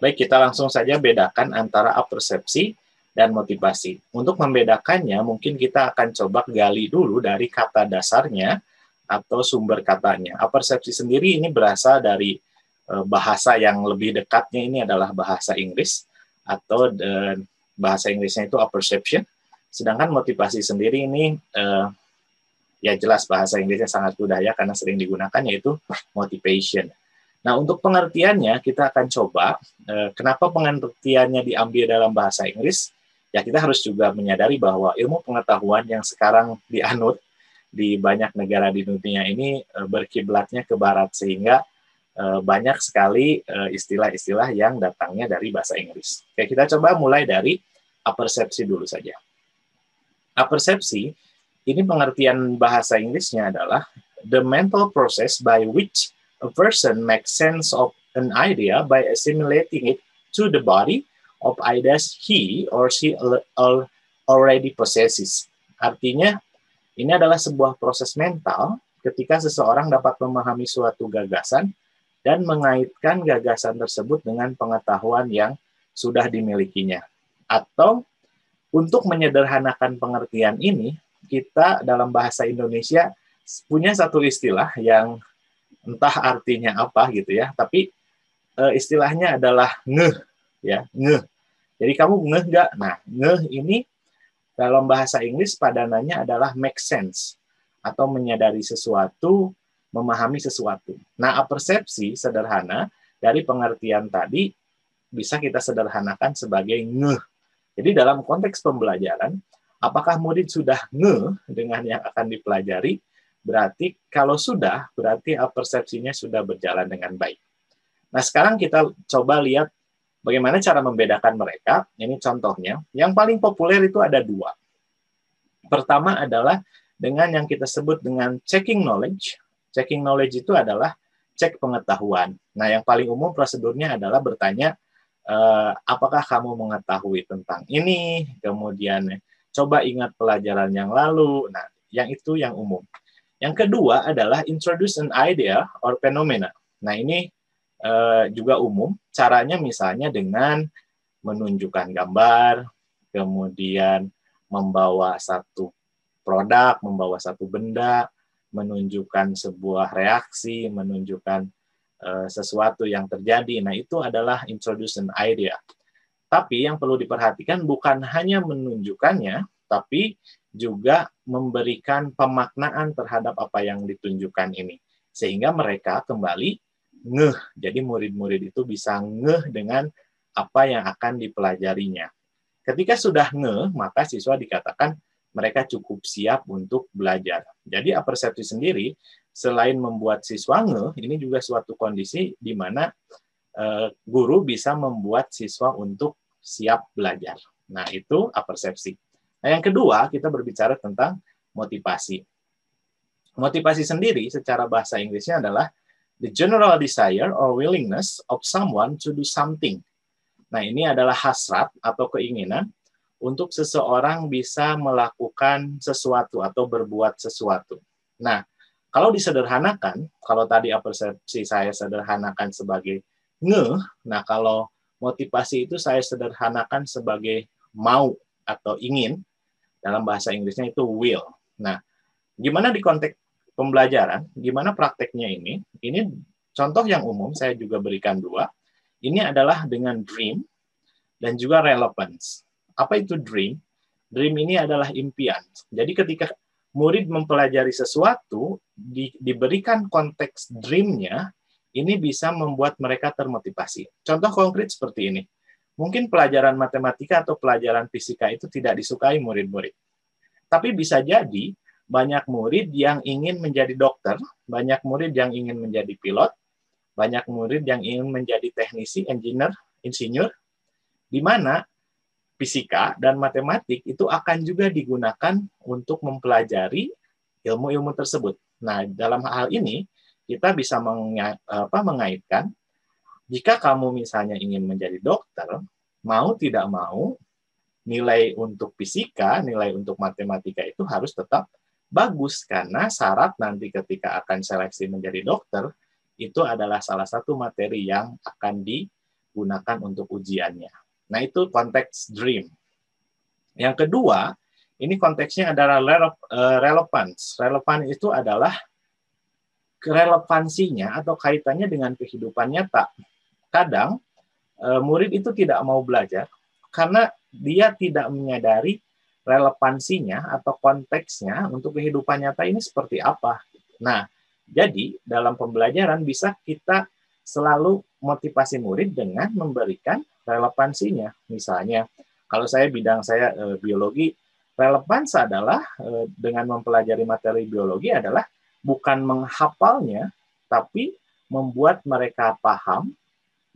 Baik, kita langsung saja bedakan antara apersepsi dan motivasi. Untuk membedakannya, mungkin kita akan coba gali dulu dari kata dasarnya atau sumber katanya. Apersepsi sendiri ini berasal dari bahasa yang lebih dekatnya ini adalah bahasa Inggris, atau bahasa Inggrisnya itu apperception. Sedangkan motivasi sendiri ini ya jelas bahasa Inggrisnya sangat mudah ya, karena sering digunakan, yaitu motivation. Nah, untuk pengertiannya kita akan coba, kenapa pengertiannya diambil dalam bahasa Inggris. Ya, kita harus juga menyadari bahwa ilmu pengetahuan yang sekarang dianut di banyak negara di dunia ini berkiblatnya ke barat, sehingga banyak sekali istilah-istilah yang datangnya dari bahasa Inggris. Oke, kita coba mulai dari apersepsi dulu saja. Apersepsi, ini pengertian bahasa Inggrisnya adalah the mental process by which a person makes sense of an idea by assimilating it to the body of ideas he or she already possesses. Artinya, ini adalah sebuah proses mental ketika seseorang dapat memahami suatu gagasan dan mengaitkan gagasan tersebut dengan pengetahuan yang sudah dimilikinya. Atau, untuk menyederhanakan pengertian ini, kita dalam bahasa Indonesia punya satu istilah yang entah artinya apa gitu ya, tapi istilahnya adalah ngeh, ya, ngeh. Jadi kamu ngeh nggak? Nah, ngeh ini dalam bahasa Inggris padanannya adalah make sense, atau menyadari sesuatu, memahami sesuatu. Nah, apersepsi sederhana dari pengertian tadi bisa kita sederhanakan sebagai ngeh. Jadi dalam konteks pembelajaran, apakah murid sudah ngeh dengan yang akan dipelajari? Berarti kalau sudah, berarti persepsinya sudah berjalan dengan baik. Nah, sekarang kita coba lihat bagaimana cara membedakan mereka. Ini contohnya. Yang paling populer itu ada dua. Pertama adalah dengan yang kita sebut dengan checking knowledge. Checking knowledge itu adalah cek pengetahuan. Nah, yang paling umum prosedurnya adalah bertanya, apakah kamu mengetahui tentang ini? Kemudian coba ingat pelajaran yang lalu. Nah, yang itu yang umum. Yang kedua adalah introduce an idea or phenomena. Nah, ini juga umum. Caranya misalnya dengan menunjukkan gambar, kemudian membawa satu produk, membawa satu benda, menunjukkan sebuah reaksi, menunjukkan sesuatu yang terjadi. Nah, itu adalah introduce an idea. Tapi yang perlu diperhatikan bukan hanya menunjukkannya, tapi juga memberikan pemaknaan terhadap apa yang ditunjukkan ini. Sehingga mereka kembali ngeh. Jadi murid-murid itu bisa ngeh dengan apa yang akan dipelajarinya. Ketika sudah ngeh, maka siswa dikatakan mereka cukup siap untuk belajar. Jadi apersepsi sendiri, selain membuat siswa ngeh, ini juga suatu kondisi di mana guru bisa membuat siswa untuk siap belajar. Nah, itu apersepsi. Nah, yang kedua, kita berbicara tentang motivasi. Motivasi sendiri secara bahasa Inggrisnya adalah the general desire or willingness of someone to do something. Nah, ini adalah hasrat atau keinginan untuk seseorang bisa melakukan sesuatu atau berbuat sesuatu. Nah, kalau disederhanakan, kalau tadi apersepsi saya sederhanakan sebagai ngeh, nah kalau motivasi itu saya sederhanakan sebagai mau atau ingin, dalam bahasa Inggrisnya itu will. Nah, gimana di konteks pembelajaran, gimana prakteknya ini? Ini contoh yang umum, saya juga berikan dua. Ini adalah dengan dream dan juga relevance. Apa itu dream? Dream ini adalah impian. Jadi ketika murid mempelajari sesuatu, diberikan konteks dream-nya, ini bisa membuat mereka termotivasi. Contoh konkret seperti ini. Mungkin pelajaran matematika atau pelajaran fisika itu tidak disukai murid-murid. Tapi bisa jadi banyak murid yang ingin menjadi dokter, banyak murid yang ingin menjadi pilot, banyak murid yang ingin menjadi teknisi, insinyur, di mana fisika dan matematik itu akan juga digunakan untuk mempelajari ilmu-ilmu tersebut. Nah, dalam hal ini, kita bisa mengaitkan, jika kamu misalnya ingin menjadi dokter, mau tidak mau, nilai untuk fisika, nilai untuk matematika itu harus tetap bagus, karena syarat nanti ketika akan seleksi menjadi dokter, itu adalah salah satu materi yang akan gunakan untuk ujiannya. Nah, itu konteks dream. Yang kedua, ini konteksnya adalah relevance. Relevan itu adalah relevansinya atau kaitannya dengan kehidupan nyata. Kadang murid itu tidak mau belajar karena dia tidak menyadari relevansinya atau konteksnya untuk kehidupan nyata ini seperti apa. Nah, jadi dalam pembelajaran bisa kita selalu motivasi murid dengan memberikan relevansinya. Misalnya, kalau bidang saya biologi, relevans adalah dengan mempelajari materi biologi adalah bukan menghafalnya, tapi membuat mereka paham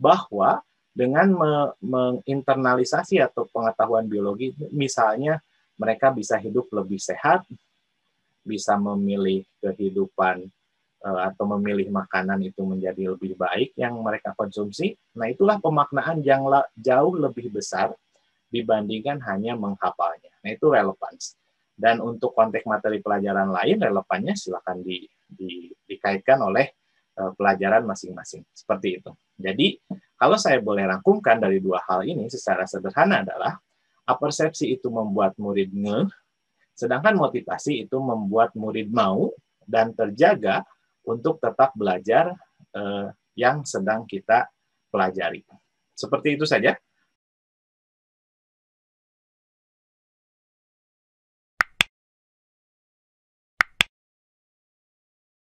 bahwa dengan menginternalisasi atau pengetahuan biologi, misalnya mereka bisa hidup lebih sehat, bisa memilih kehidupan atau memilih makanan itu menjadi lebih baik yang mereka konsumsi. Nah, itulah pemaknaan yang jauh lebih besar dibandingkan hanya menghafalnya. Nah, itu relevans. Dan untuk konteks materi pelajaran lain, relevannya silakan dikaitkan oleh pelajaran masing-masing. Seperti itu. Jadi, kalau saya boleh rangkumkan dari dua hal ini secara sederhana adalah apersepsi itu membuat murid ngeh, sedangkan motivasi itu membuat murid mau dan terjaga untuk tetap belajar yang sedang kita pelajari. Seperti itu saja.